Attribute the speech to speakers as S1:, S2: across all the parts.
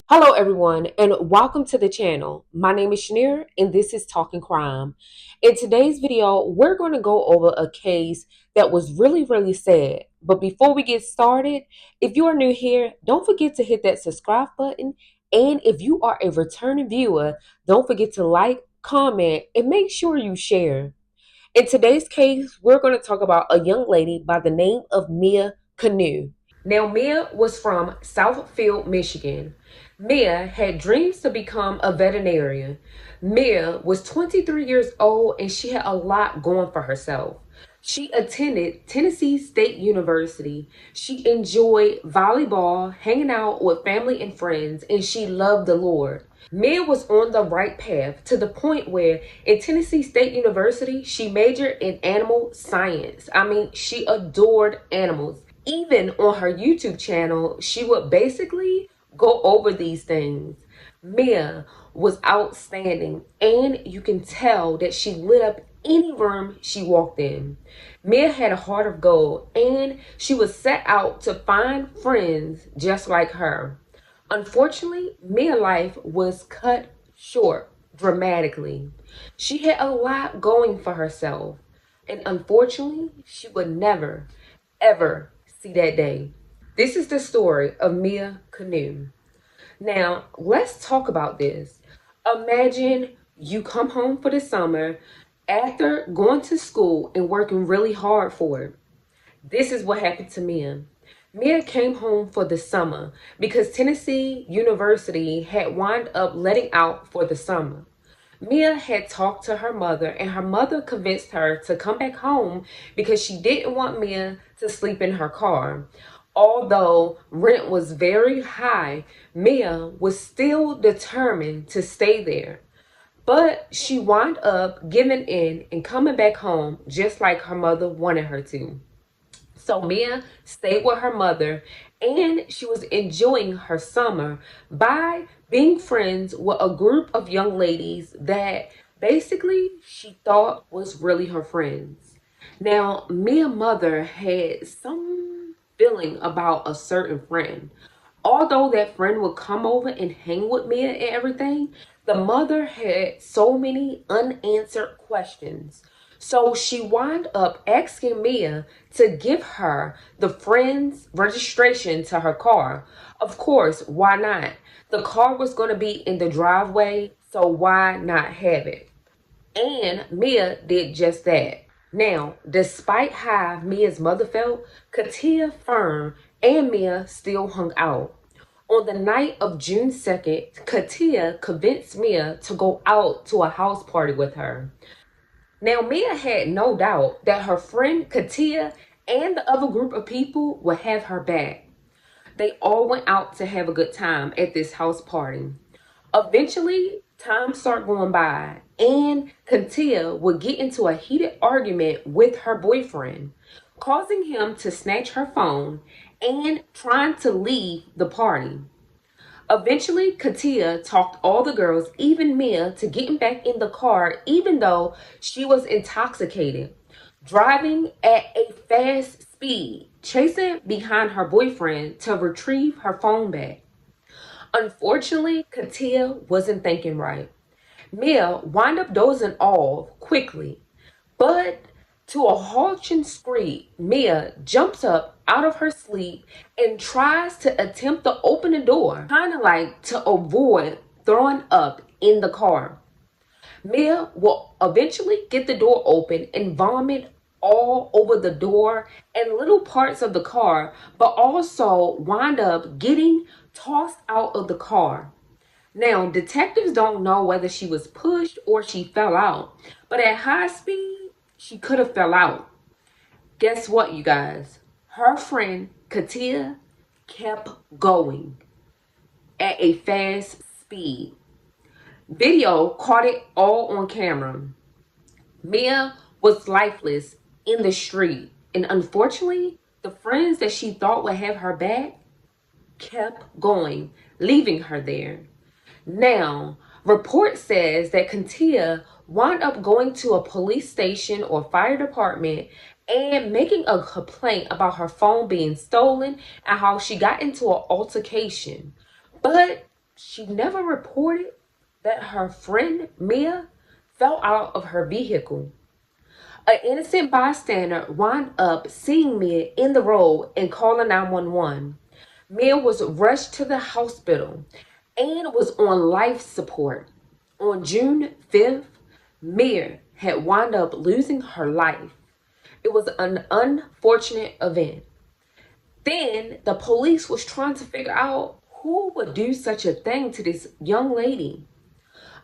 S1: Hello, everyone, and welcome to the channel. My name is Shanir, and this is Talking Crime. In today's video, we're going to go over a case that was really sad. But before we get started, if you are new here, don't forget to hit that subscribe button. And if you are a returning viewer, don't forget to like, comment, and make sure you share. In today's case, we're going to talk about a young lady by the name of Mia Kanu. Now, Mia was from Southfield, Michigan. Mia had dreams to become a veterinarian. Mia was 23 years old and she had a lot going for herself. She attended Tennessee State University. She enjoyed volleyball, hanging out with family and friends, and she loved the Lord. Mia was on the right path to the point where in Tennessee State University, she majored in animal science. She adored animals. Even on her YouTube channel, she would basically go over these things. Mia was outstanding, and you can tell that she lit up any room she walked in. Mia had a heart of gold, and she was set out to find friends just like her. Unfortunately, Mia's life was cut short dramatically. She had a lot going for herself, and unfortunately, she would never, ever see that day. This is the story of Mia Kanu. Now, let's talk about this. Imagine you come home for the summer after going to school and working really hard for it. This is what happened to Mia. Mia came home for the summer because Tennessee University had wound up letting out for the summer. Mia had talked to her mother, and her mother convinced her to come back home because she didn't want Mia to sleep in her car. Although rent was very high, Mia was still determined to stay there. But she wound up giving in and coming back home just like her mother wanted her to. So Mia stayed with her mother, and she was enjoying her summer by being friends with a group of young ladies that basically she thought was really her friends. Now, Mia's mother had some feeling about a certain friend. Although that friend would come over and hang with Mia and everything, the mother had so many unanswered questions. So she wound up asking Mia to give her the friend's registration to her car. Of course, why not? The car was going to be in the driveway, so why not have it? And Mia did just that. Now, despite how Mia's mother felt, Kentia Fearn and Mia still hung out. On the night of June 2nd, Kentia convinced Mia to go out to a house party with her. Now, Mia had no doubt that her friend Kentia and the other group of people would have her back. They all went out to have a good time at this house party. Eventually, time started going by, and Kentia would get into a heated argument with her boyfriend, causing him to snatch her phone and trying to leave the party. Eventually, Kentia talked all the girls, even Mia, to getting back in the car even though she was intoxicated, driving at a fast speed, chasing behind her boyfriend to retrieve her phone back. Unfortunately, Kentia wasn't thinking right. Mia wound up dozing off quickly, but to a halting scream, Mia jumps up out of her sleep and tries to attempt to open the door, kind of like to avoid throwing up in the car. Mia will eventually get the door open and vomit all over the door and little parts of the car, but also wind up getting tossed out of the car. Now, detectives don't know whether she was pushed or she fell out, but at high speed, she could have fell out. Guess what, you guys? Her friend, Kentia, kept going at a fast speed. Video caught it all on camera. Mia was lifeless in the street, and unfortunately, the friends that she thought would have her back kept going, leaving her there. Now, report says that Kentia wound up going to a police station or fire department and making a complaint about her phone being stolen and how she got into an altercation. But she never reported that her friend Mia fell out of her vehicle. An innocent bystander wound up seeing Mia in the road and calling 911. Mia was rushed to the hospital and was on life support. On June 5th, Mia had wound up losing her life. It was an unfortunate event. Then the police was trying to figure out who would do such a thing to this young lady.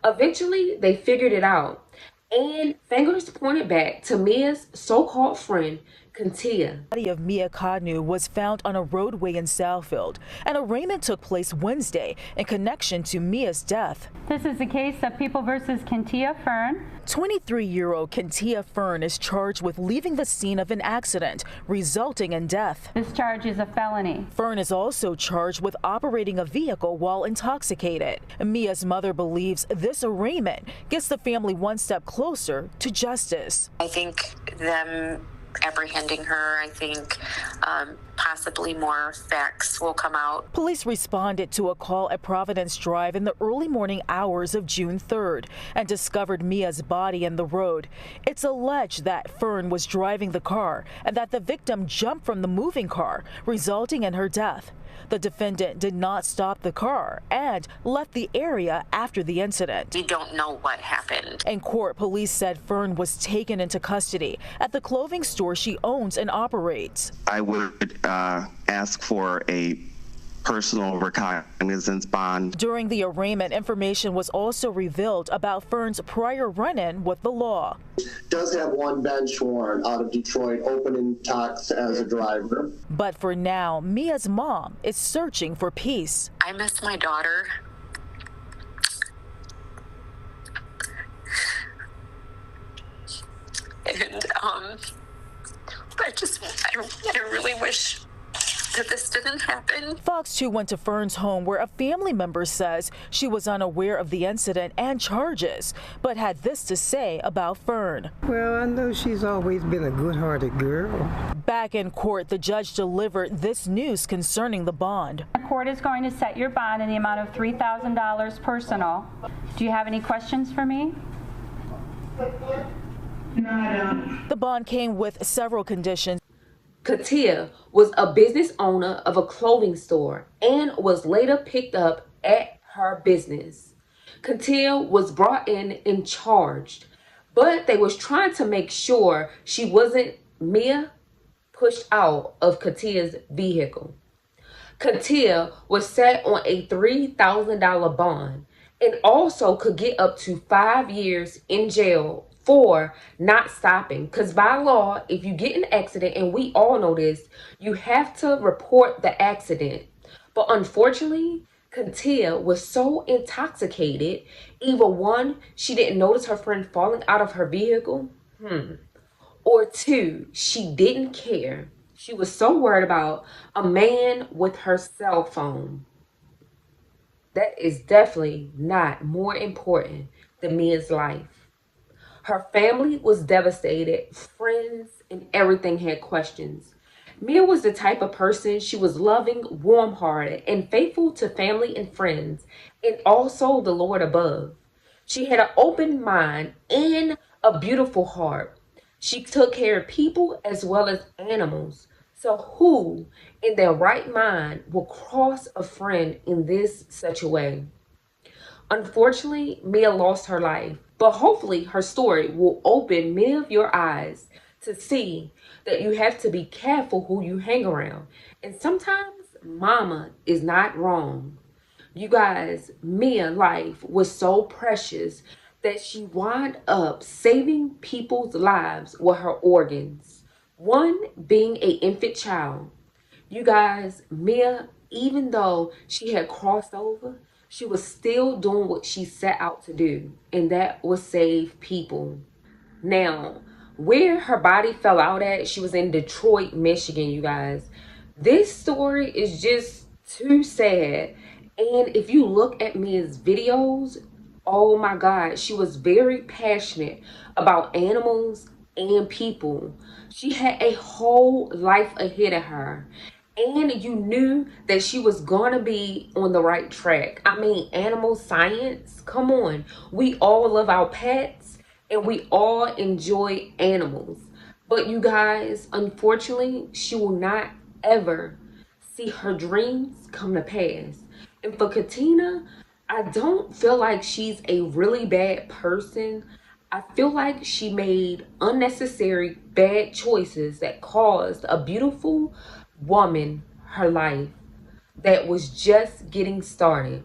S1: Eventually, they figured it out, and fingers pointed back to Mia's so-called friend, Kentia.
S2: The body of Mia Kanu was found on a roadway in Southfield. An arraignment took place Wednesday in connection to Mia's death.
S3: This is the case of People versus Kentia Fearn.
S2: 23-year-old Kentia Fearn is charged with leaving the scene of an accident resulting in death.
S3: This charge is a felony.
S2: Fearn is also charged with operating a vehicle while intoxicated. Mia's mother believes this arraignment gets the family one step closer to justice.
S4: I think them apprehending her, I think possibly more facts will come out.
S2: Police responded to a call at Providence Drive in the early morning hours of June 3rd and discovered Mia's body in the road. It's alleged that Fearn was driving the car and that the victim jumped from the moving car, resulting in her death. The defendant did not stop the car and left the area after the incident.
S4: We don't know what happened.
S2: In court, police said Fearn was taken into custody at the clothing store she owns and operates.
S5: I would ask for a personal recognizance bond.
S2: During the arraignment, information was also revealed about Fearn's prior run-in with the law.
S6: Does have one bench warrant out of Detroit, open and tox as a driver.
S2: But for now, Mia's mom is searching for peace.
S4: I miss my daughter. And I really wish that this didn't happen.
S2: Fox 2 went to Fearn's home where a family member says she was unaware of the incident and charges, but had this to say about Fearn.
S7: Well, I know she's always been a good-hearted girl.
S2: Back in court, the judge delivered this news concerning the bond.
S3: The court is going to set your bond in the amount of $3,000 personal. Do you have any questions for me?
S2: No, I don't. The bond came with several conditions.
S1: Kentia was a business owner of a clothing store and was later picked up at her business. Kentia was brought in and charged, but they was trying to make sure she wasn't Mia pushed out of Kentia's vehicle. Kentia was set on a $3,000 bond and also could get up to 5 years in jail for not stopping, because by law, if you get in an accident, and we all know this, you have to report the accident. But unfortunately, Kentia was so intoxicated, either one, she didn't notice her friend falling out of her vehicle, or two, she didn't care. She was so worried about a man with her cell phone. That is definitely not more important than Mia's life. Her family was devastated, friends and everything had questions. Mia was the type of person, she was loving, warm-hearted, and faithful to family and friends, and also the Lord above. She had an open mind and a beautiful heart. She took care of people as well as animals. So who in their right mind will cross a friend in this such a way? Unfortunately, Mia lost her life, but hopefully her story will open many of your eyes to see that you have to be careful who you hang around. And sometimes mama is not wrong. You guys, Mia's life was so precious that she wound up saving people's lives with her organs. One being an infant child. You guys, Mia, even though she had crossed over, she was still doing what she set out to do, and that was save people. Now, where her body fell out at, she was in Detroit, Michigan, you guys. This story is just too sad. And if you look at Mia's videos, Oh my God, she was very passionate about animals and people. She had a whole life ahead of her. And you knew that she was going to be on the right track. I mean, animal science, come on. We all love our pets and we all enjoy animals. But you guys, unfortunately, she will not ever see her dreams come to pass. And for Katina, I don't feel like she's a really bad person. I feel like she made unnecessary bad choices that caused a beautiful woman her life that was just getting started.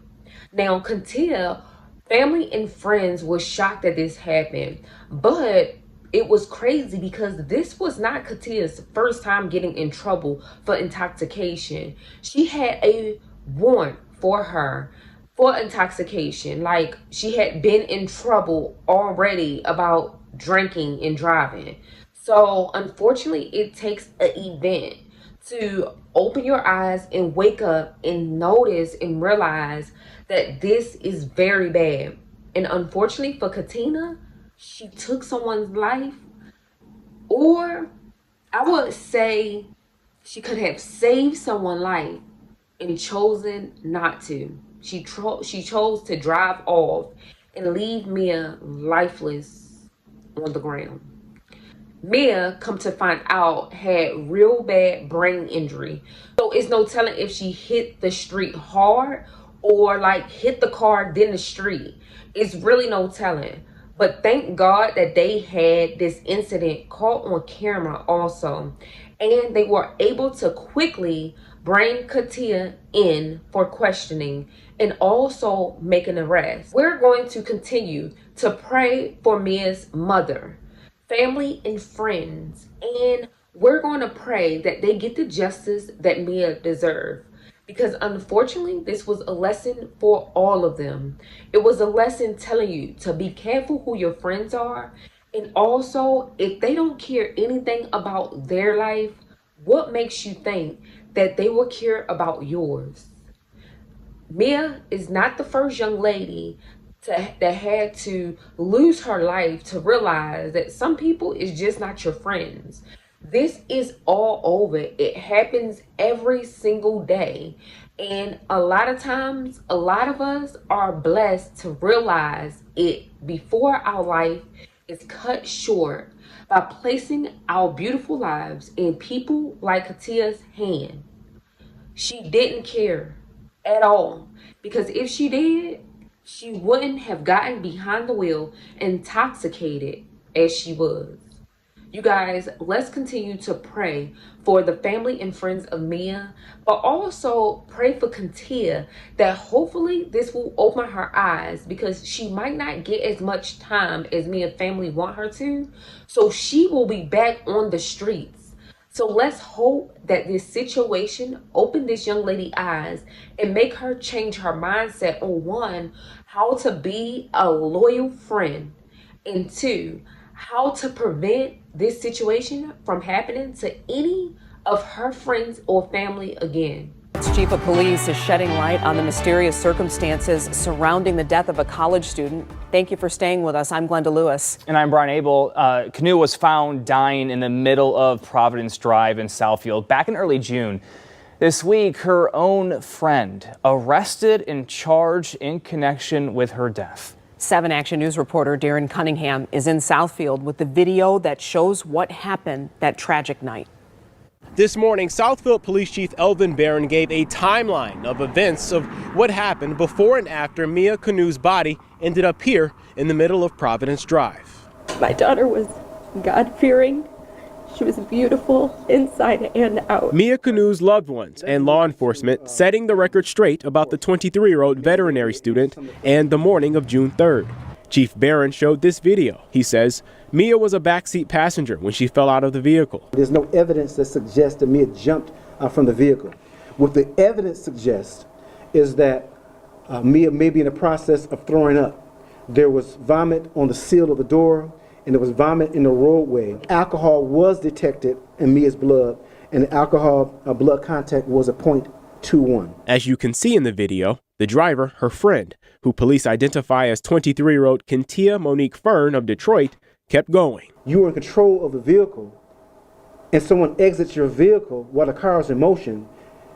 S1: Now, Kentia, family and friends were shocked that this happened, but it was crazy because this was not Katia's first time getting in trouble for intoxication. She had a warrant for her for intoxication. Like, she had been in trouble already about drinking and driving. So unfortunately, it takes an event to open your eyes and wake up and notice and realize that this is very bad. And unfortunately for Katina, she took someone's life, or I would say she could have saved someone's life and chosen not to. She chose to drive off and leave Mia lifeless on the ground. Mia, come to find out, had real bad brain injury. So it's no telling if she hit the street hard or like hit the car then the street. It's really no telling. But thank God that they had this incident caught on camera also. And they were able to quickly bring Katia in for questioning and also make an arrest. We're going to continue to pray for Mia's mother, family and friends, and we're going to pray that they get the justice that Mia deserves, because unfortunately this was a lesson for all of them. It was a lesson telling you to be careful who your friends are, and also if they don't care anything about their life, what makes you think that they will care about yours? Mia is not the first young lady that had to lose her life to realize that some people is just not your friends. This is all over. It happens every single day. And a lot of times, a lot of us are blessed to realize it before our life is cut short by placing our beautiful lives in people like Katia's hand. She didn't care at all, because if she did, she wouldn't have gotten behind the wheel intoxicated as she was. You guys, let's continue to pray for the family and friends of Mia, but also pray for Kentia that hopefully this will open her eyes, because she might not get as much time as Mia's family want her to, so she will be back on the streets. So let's hope that this situation open this young lady's eyes and make her change her mindset on, one, how to be a loyal friend, and two, how to prevent this situation from happening to any of her friends or family again.
S8: Chief of Police is shedding light on the mysterious circumstances surrounding the death of a college student. Thank you for staying with us. I'm Glenda Lewis.
S9: And I'm Brian Abel. Kanu was found dying in the middle of Providence Drive in Southfield back in early June. This week, her own friend arrested and charged in connection with her death.
S8: 7 Action News reporter Darren Cunningham is in Southfield with the video that shows what happened that tragic night.
S10: This morning, Southfield Police Chief Elvin Barron gave a timeline of events of what happened before and after Mia Kanu's body ended up here in the middle of Providence Drive.
S11: My daughter was God-fearing. She was beautiful inside and out.
S10: Mia Kanu's loved ones and law enforcement setting the record straight about the 23-year-old veterinary student and the morning of June 3rd. Chief Barron showed this video. He says Mia was a backseat passenger when she fell out of the vehicle.
S12: There's no evidence that suggests that Mia jumped from the vehicle. What the evidence suggests is that Mia may be in the process of throwing up. There was vomit on the seal of the door, and there was vomit in the roadway. Alcohol was detected in Mia's blood, and the alcohol blood contact was a .21.
S10: As you can see in the video, The driver, her friend, who police identify as 23-year-old Kentia Monique Fearn of Detroit, kept going.
S12: You are in control of the vehicle, and someone exits your vehicle while the car is in motion,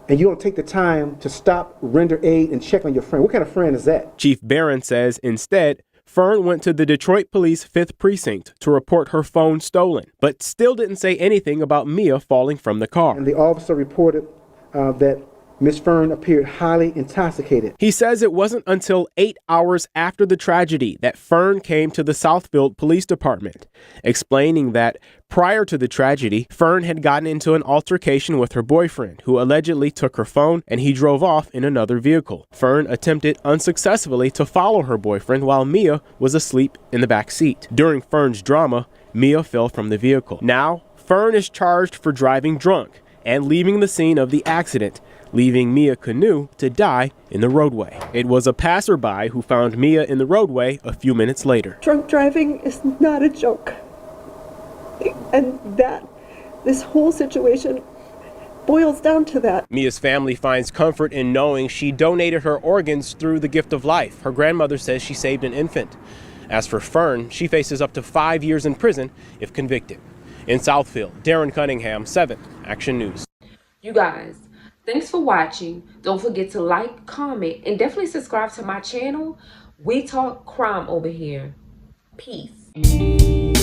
S12: and you don't take the time to stop, render aid, and check on your friend. What kind of friend is that?
S10: Chief Fearn says instead, Fearn went to the Detroit Police 5th Precinct to report her phone stolen, but still didn't say anything about Mia falling from the car.
S12: And the officer reported that Ms. Fearn appeared highly intoxicated.
S10: He says it wasn't until 8 hours after the tragedy that Fearn came to the Southfield Police Department, explaining that prior to the tragedy, Fearn had gotten into an altercation with her boyfriend, who allegedly took her phone, and he drove off in another vehicle. Fearn attempted unsuccessfully to follow her boyfriend while Mia was asleep in the back seat. During Fearn's drama, Mia fell from the vehicle. Now, Fearn is charged for driving drunk and leaving the scene of the accident, leaving Mia Kanu to die in the roadway. It was a passerby who found Mia in the roadway a few minutes later.
S11: Drunk driving is not a joke. And this whole situation boils down to that.
S10: Mia's family finds comfort in knowing she donated her organs through the gift of life. Her grandmother says she saved an infant. As for Fearn, she faces up to 5 years in prison if convicted. In Southfield, Darren Cunningham, 7 Action News.
S1: You guys, thanks for watching. Don't forget to like, comment, and definitely subscribe to my channel. We talk crime over here. Peace.